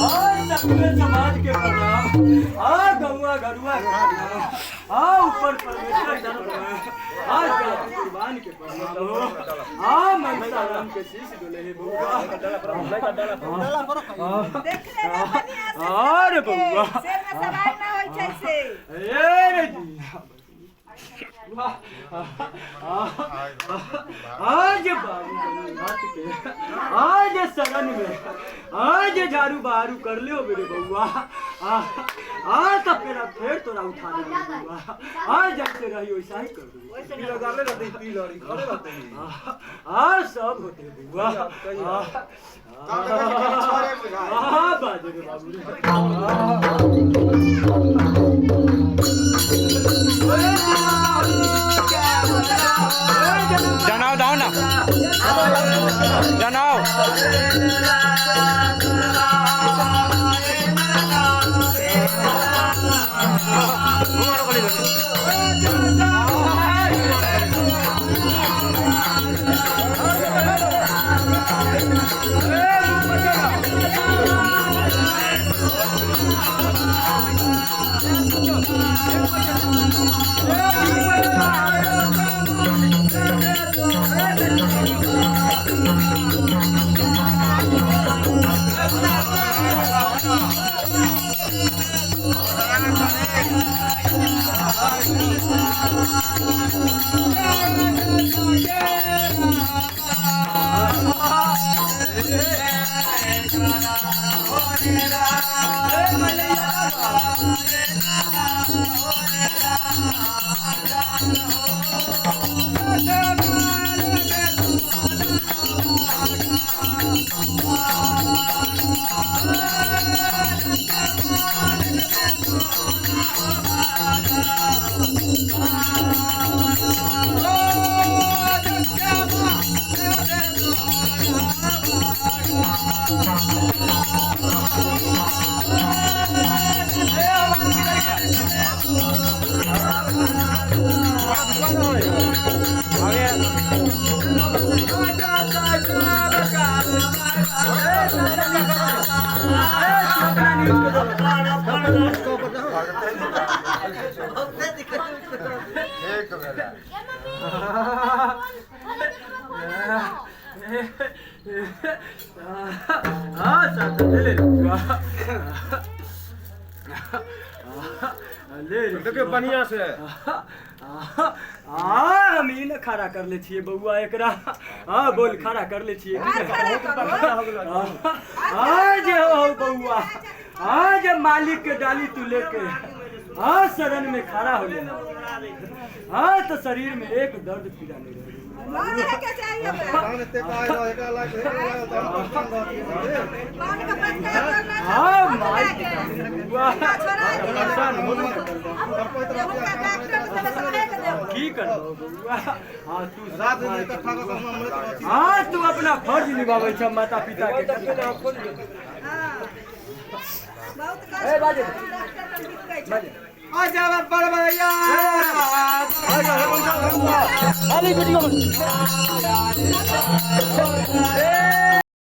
समाज के प्रणाम गौआ घरुआ ऊपर परमेश्वर कुर्बान के प्रणाम मनसा राम के शीश डोले हे बउआ अरे बउआ शेर में सवार ना होय छै से ए जी आज बाबू हाथ के आज सगन में आज झाड़ू बहारू कर लियो मेरे बउआ आज तब फिर तोरा उठा ले बउआ आज जैसे रही वैसा ही कर दूंगा वैसे भी लगा ले रहते पी लड़ी खड़े रहते आज सब होते बउआ बाजे रे बाबू जनाओ दाओ ना जनाओ बढ़िया से हम ई न खड़ा कर ले छिए बउआ एकरा बोल खड़ा कर ले छिए आज हो बउआ आज मालिक के डाली तू लेके शरण में खड़ा हो लेना तो शरीर में एक दर्द पीड़ा नहीं रहे मान के चाहिए मानते का एका लाख मान का पंचायत करना हां मालिक बउआ की करबो बउआ तू रात में इकट्ठा का हम तू अपना फर्ज निभावे छ माता पिता के बहुत का ए बाजे बाजे आजा बड़ भैया आजा वाली वीडियो